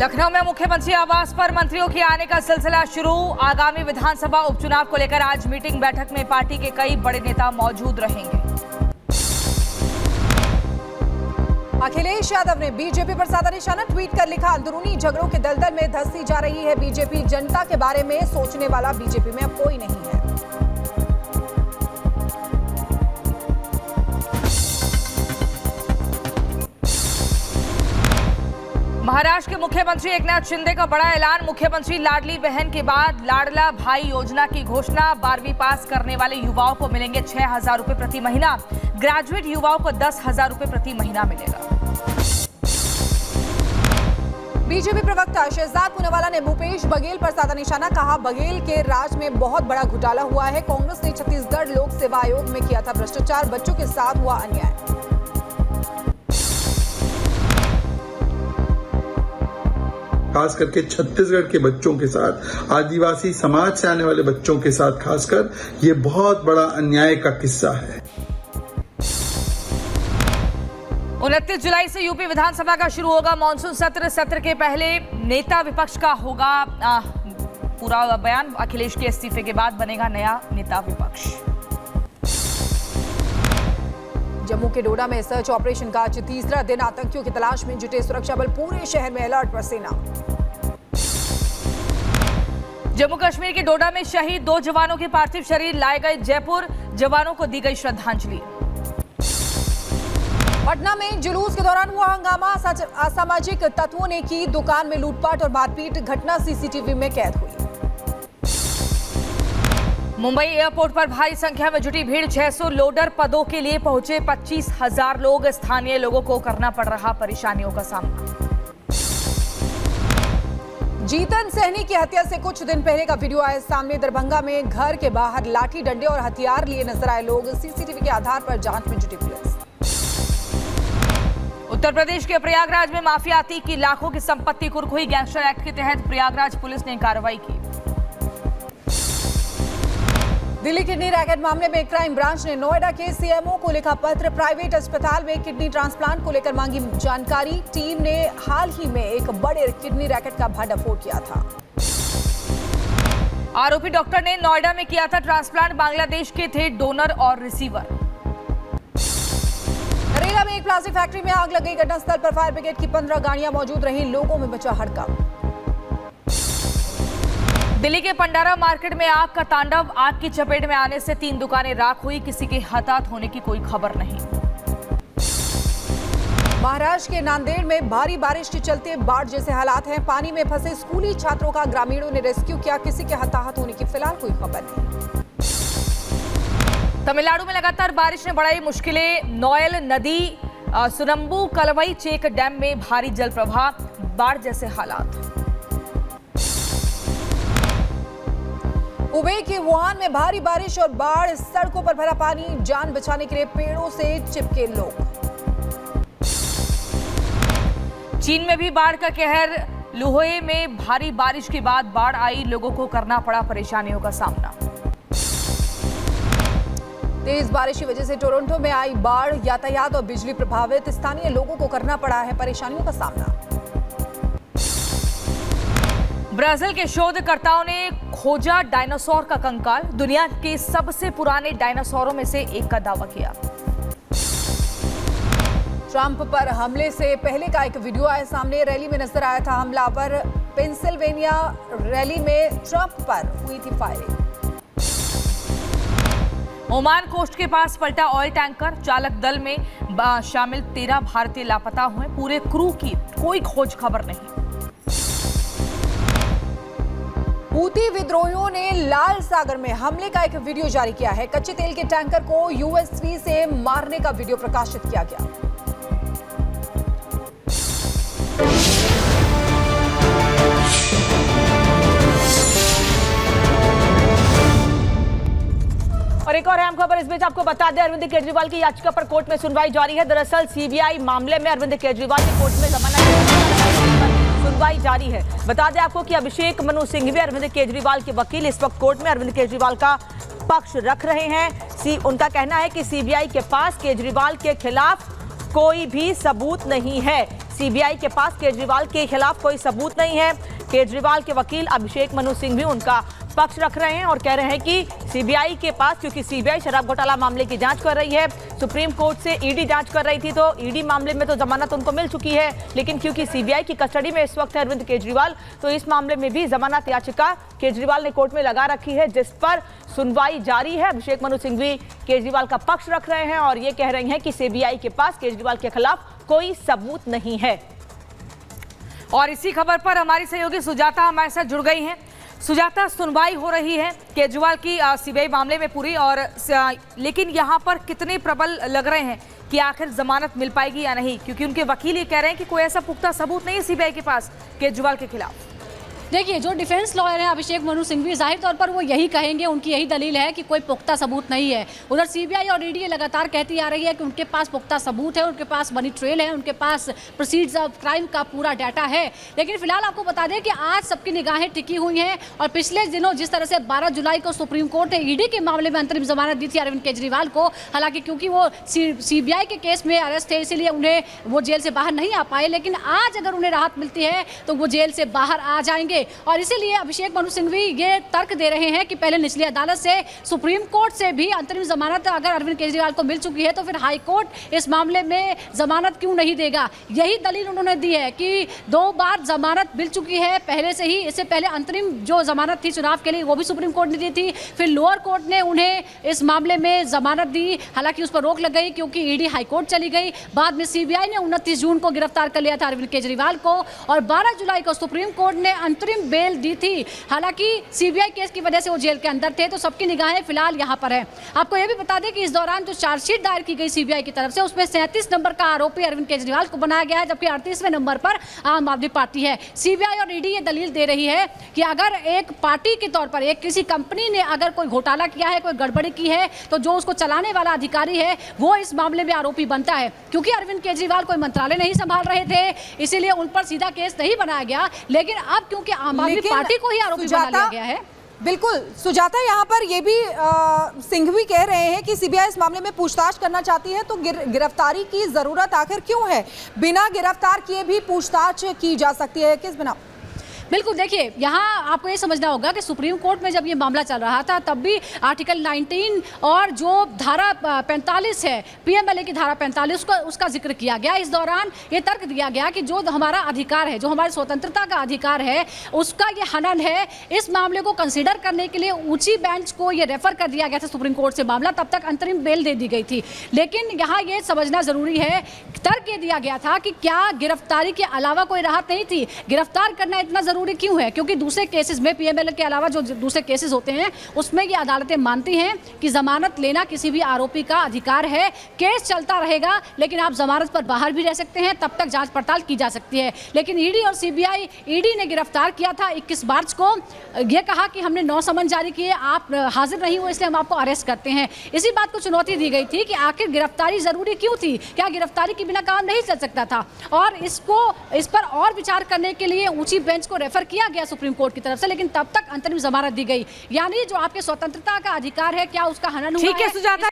लखनऊ में मुख्यमंत्री आवास पर मंत्रियों के आने का सिलसिला शुरू। आगामी विधानसभा उपचुनाव को लेकर आज मीटिंग बैठक में पार्टी के कई बड़े नेता मौजूद रहेंगे। अखिलेश यादव ने बीजेपी पर साधा निशाना ट्वीट कर लिखा, अंदरूनी झगड़ों के दलदल में धंसती जा रही है बीजेपी। जनता के बारे में सोचने वाला बीजेपी में अब कोई नहीं है। महाराष्ट्र के मुख्यमंत्री एकनाथ शिंदे का बड़ा ऐलान। मुख्यमंत्री लाडली बहन के बाद लाडला भाई योजना की घोषणा। 12वीं पास करने वाले युवाओं को मिलेंगे 6,000 रुपए प्रति महीना। ग्रेजुएट युवाओं को 10,000 रुपए प्रति महीना मिलेगा। बीजेपी प्रवक्ता शहजाद पूनावाला ने भूपेश बघेल पर साधा निशाना, कहा बघेल के राज में बहुत बड़ा घोटाला हुआ है। कांग्रेस ने छत्तीसगढ़ लोक सेवा आयोग में किया था भ्रष्टाचार, बच्चों के साथ हुआ अन्याय। खास करके छत्तीसगढ़ के बच्चों के साथ, आदिवासी समाज से आने वाले बच्चों के साथ खासकर ये बहुत बड़ा अन्याय का किस्सा है। 29 जुलाई से यूपी विधानसभा का शुरू होगा मॉनसून सत्र के पहले नेता विपक्ष का होगा पूरा बयान। अखिलेश के इस्तीफे के बाद बनेगा नया नेता विपक्ष। जम्मू के डोडा में सर्च ऑपरेशन का आज तीसरा दिन। आतंकियों की तलाश में जुटे सुरक्षा बल, पूरे शहर में अलर्ट पर सेना। जम्मू कश्मीर के डोडा में शहीद 2 जवानों के पार्थिव शरीर लाए गए जयपुर। जवानों को दी गई श्रद्धांजलि। पटना में जुलूस के दौरान हुआ हंगामा। असामाजिक तत्वों ने की दुकान में लूटपाट और मारपीट। घटना सीसीटीवी में कैद हुई। मुंबई एयरपोर्ट पर भारी संख्या में जुटी भीड़। 600 लोडर पदों के लिए पहुंचे 25,000 लोग। स्थानीय लोगों को करना पड़ रहा परेशानियों का सामना। जीतन सहनी की हत्या से कुछ दिन पहले का वीडियो आया सामने। दरभंगा में घर के बाहर लाठी डंडे और हथियार लिए नजर आए लोग। सीसीटीवी के आधार पर जांच में जुटी पुलिस। उत्तर प्रदेश के प्रयागराज में माफियाती की लाखों की संपत्ति कुर्क हुई। गैंगस्टर एक्ट के तहत प्रयागराज पुलिस ने कार्रवाई की। दिल्ली किडनी रैकेट मामले में क्राइम ब्रांच ने नोएडा के सीएमओ को लिखा पत्र। प्राइवेट अस्पताल में किडनी ट्रांसप्लांट को लेकर मांगी जानकारी। टीम ने हाल ही में एक बड़े किडनी रैकेट का भंडाफोड़ किया था। आरोपी डॉक्टर ने नोएडा में किया था ट्रांसप्लांट। बांग्लादेश के थे डोनर और रिसीवर। नरेला में एक प्लास्टिक फैक्ट्री में आग लग गई। घटनास्थल पर फायर ब्रिगेड की 15 गाड़ियां मौजूद रही। लोगों में मचा हड़कंप। दिल्ली के पंडारा मार्केट में आग का तांडव। आग की चपेट में आने से 3 दुकानें राख हुई। किसी के हताहत होने की कोई खबर नहीं। महाराष्ट्र के नांदेड़ में भारी बारिश के चलते बाढ़ जैसे हालात हैं। पानी में फंसे स्कूली छात्रों का ग्रामीणों ने रेस्क्यू किया। किसी के हताहत होने की फिलहाल कोई खबर नहीं। तमिलनाडु में लगातार बारिश ने बढ़ाई मुश्किलें। नोयल नदी सुनम्बू कलवई चेक डैम में भारी जल प्रवाह। बाढ़ जैसे हालात। हुबेई के वुहान में भारी बारिश और बाढ़। सड़कों पर भरा पानी। जान बचाने के लिए पेड़ों से चिपके लोग। चीन में भी बाढ़ का कहर। लुहोए में भारी बारिश के बाद बाढ़ आई। लोगों को करना पड़ा परेशानियों का सामना। तेज बारिश की वजह से टोरंटो में आई बाढ़। यातायात और बिजली प्रभावित। स्थानीय लोगों को करना पड़ा है परेशानियों का सामना। ब्राजील के शोधकर्ताओं ने खोजा डायनासोर का कंकाल। दुनिया के सबसे पुराने डायनासोरों में से एक का दावा किया। ट्रंप पर हमले से पहले का एक वीडियो आया सामने। रैली में नजर आया था हमलावर। पेंसिल्वेनिया रैली में ट्रंप पर हुई थी फायरिंग। ओमान कोस्ट के पास पलटा ऑयल टैंकर। चालक दल में शामिल 13 भारतीय लापता हुए। पूरे क्रू की कोई खोज खबर नहीं। हूती विद्रोहियों ने लाल सागर में हमले का एक वीडियो जारी किया है। कच्चे तेल के टैंकर को यूएसवी से मारने का वीडियो प्रकाशित किया गया। और एक और अहम खबर इस बीच आपको बता दें, अरविंद केजरीवाल की याचिका पर कोर्ट में सुनवाई जारी है। दरअसल सीबीआई मामले में अरविंद केजरीवाल की कोर्ट में जमानत सुनवाई जारी है। बता दें आपको कि अभिषेक मनु सिंघवी अरविंद केजरीवाल के वकील इस वक्त कोर्ट में अरविंद केजरीवाल का पक्ष रख रहे हैं। उनका कहना है कि सीबीआई के पास केजरीवाल के खिलाफ कोई भी सबूत नहीं है। सीबीआई के पास केजरीवाल के खिलाफ कोई सबूत नहीं है। केजरीवाल के वकील अभिषेक मनु सिंह भी उनका पक्ष रख रहे हैं और कह रहे हैं कि सीबीआई के पास, क्योंकि सीबीआई शराब घोटाला मामले की जांच कर रही है, सुप्रीम कोर्ट से ईडी जांच कर रही थी, तो ईडी मामले में तो जमानत उनको मिल चुकी है, लेकिन क्योंकि सीबीआई की कस्टडी में इस वक्त है अरविंद केजरीवाल, तो इस मामले में भी जमानत याचिका केजरीवाल ने कोर्ट में लगा रखी है, जिस पर सुनवाई जारी है। अभिषेक मनु सिंह भी केजरीवाल का पक्ष रख रहे हैं और ये कह रहे हैं कि सीबीआई के पास केजरीवाल के खिलाफ कोई सबूत नहीं है। और इसी खबर पर हमारी सहयोगी सुजाता हमारे साथ जुड़ गई हैं। सुजाता, सुनवाई हो रही है केजरीवाल की सीबीआई मामले में पूरी, और लेकिन यहाँ पर कितने प्रबल लग रहे हैं कि आखिर जमानत मिल पाएगी या नहीं, क्योंकि उनके वकील ये कह रहे हैं कि कोई ऐसा पुख्ता सबूत नहीं है सीबीआई के पास केजरीवाल के खिलाफ। देखिए, जो डिफेंस लॉयर हैं अभिषेक मनु सिंघवी, जाहिर तौर पर वो यही कहेंगे, उनकी यही दलील है कि कोई पुख्ता सबूत नहीं है। उधर सीबीआई और ईडी लगातार कहती आ रही है कि उनके पास पुख्ता सबूत है, उनके पास मनी ट्रेल है, उनके पास प्रोसीड्स ऑफ क्राइम का पूरा डाटा है। लेकिन फिलहाल आपको बता दें कि आज सबकी निगाहें टिकी हुई हैं और पिछले दिनों जिस तरह से 12 जुलाई को सुप्रीम कोर्ट ने ईडी के मामले में अंतरिम जमानत दी थी अरविंद केजरीवाल को, हालांकि क्योंकि वो सीबीआई के केस में अरेस्ट थे इसीलिए उन्हें वो जेल से बाहर नहीं आ पाए, लेकिन आज अगर उन्हें राहत मिलती है तो वो जेल से बाहर आ जाएंगे। और इसीलिए अभिषेक मनु सिंघवी ये तर्क दे रहे हैं कि पहले निचली अदालत से, सुप्रीम कोर्ट से भी अंतरिम जमानत अगर अरविंद केजरीवाल को मिल चुकी है तो फिर हाई कोर्ट इस मामले में जमानत क्यों नहीं देगा। यही दलील उन्होंने दी है कि 2 बार जमानत मिल चुकी है पहले से ही। इससे पहले अंतरिम जो जमानत थी चुनाव के लिए वो भी सुप्रीम कोर्ट ने दी थी, फिर लोअर कोर्ट ने उन्हें इस मामले में जमानत दी, हालांकि उस पर रोक लग गई क्योंकि ईडी हाई कोर्ट चली गई। बाद में सीबीआई ने 29 जून को गिरफ्तार कर लिया था अरविंद केजरीवाल को और 12 जुलाई को सुप्रीम कोर्ट ने अंतरिम बेल दी थी। हालांकि सीबीआई केस की वजह से वो जेल के अंदर थे, तो सबकी निगाहें फिलहाल यहां पर है। आपको यह भी बता दें कि इस दौरान जो चार्जशीट दायर की गई सीबीआई की तरफ से, उसमें 37 नंबर का आरोपी अरविंद केजरीवाल को बनाया गया है, जबकि 38वें नंबर पर आम आदमी पार्टी है। सीबीआई और ईडी ये दलील दे रही है कि अगर एक पार्टी के तौर पर एक किसी कंपनी ने अगर कोई घोटाला किया है, कोई गड़बड़ी की है, तो जो उसको चलाने वाला अधिकारी है वो इस मामले में आरोपी बनता है। क्योंकि अरविंद केजरीवाल कोई मंत्रालय नहीं संभाल रहे थे, इसीलिए उन पर सीधा केस नहीं बनाया गया, लेकिन अब क्योंकि आम आदमी पार्टी को ही आरोपी बना लिया गया है। बिल्कुल सुजाता, यहाँ पर ये भी सिंघवी कह रहे हैं कि सीबीआई इस मामले में पूछताछ करना चाहती है, तो गिरफ्तारी की जरूरत आखिर क्यों है? बिना गिरफ्तार किए भी पूछताछ की जा सकती है, किस बिना? बिल्कुल, देखिए, यहाँ आपको ये समझना होगा कि सुप्रीम कोर्ट में जब ये मामला चल रहा था तब भी आर्टिकल 19 और जो धारा 45 है, पीएमएलए की धारा 45 उसका जिक्र किया गया। इस दौरान ये तर्क दिया गया कि जो हमारा अधिकार है, जो हमारी स्वतंत्रता का अधिकार है, उसका ये हनन है। इस मामले को कंसीडर करने के लिए ऊंची बेंच को ये रेफर कर दिया गया था सुप्रीम कोर्ट से मामला, तब तक अंतरिम बेल दे दी गई थी। लेकिन यहाँ ये समझना जरूरी है, तर्क ये दिया गया था कि क्या गिरफ्तारी के अलावा कोई राहत नहीं थी? गिरफ्तार करना इतना जरूरी क्यों है? क्योंकि दूसरे केसेस में, पीएमएलए के अलावा जो दूसरे केसेस होते हैं, उसमें ये अदालतें मानती हैं कि जमानत लेना किसी भी आरोपी का अधिकार है। केस चलता रहेगा, लेकिन आप जमानत पर बाहर भी रह सकते हैं, तब तक जांच पड़ताल की जा सकती है। लेकिन ईडी और सीबीआई, ईडी ने गिरफ्तार किया था 21 मार्च को, यह कहा कि हमने 9 समन जारी किए, आप हाजिर नहीं हुए इसलिए हम आपको अरेस्ट करते हैं। इसी बात को चुनौती दी गई थी कि आखिर गिरफ्तारी जरूरी क्यों थी? क्या गिरफ्तारी के बिना काम नहीं चल सकता था? और इस पर और विचार करने के लिए ऊंची बेंच को रेफर किया गया सुप्रीम कोर्ट की तरफ से, लेकिन तब तक अंतरिम जमानत दी गई। यानी जो आपके स्वतंत्रता का अधिकार है, क्या उसका हनन हुआ है? ठीक है सुजाता।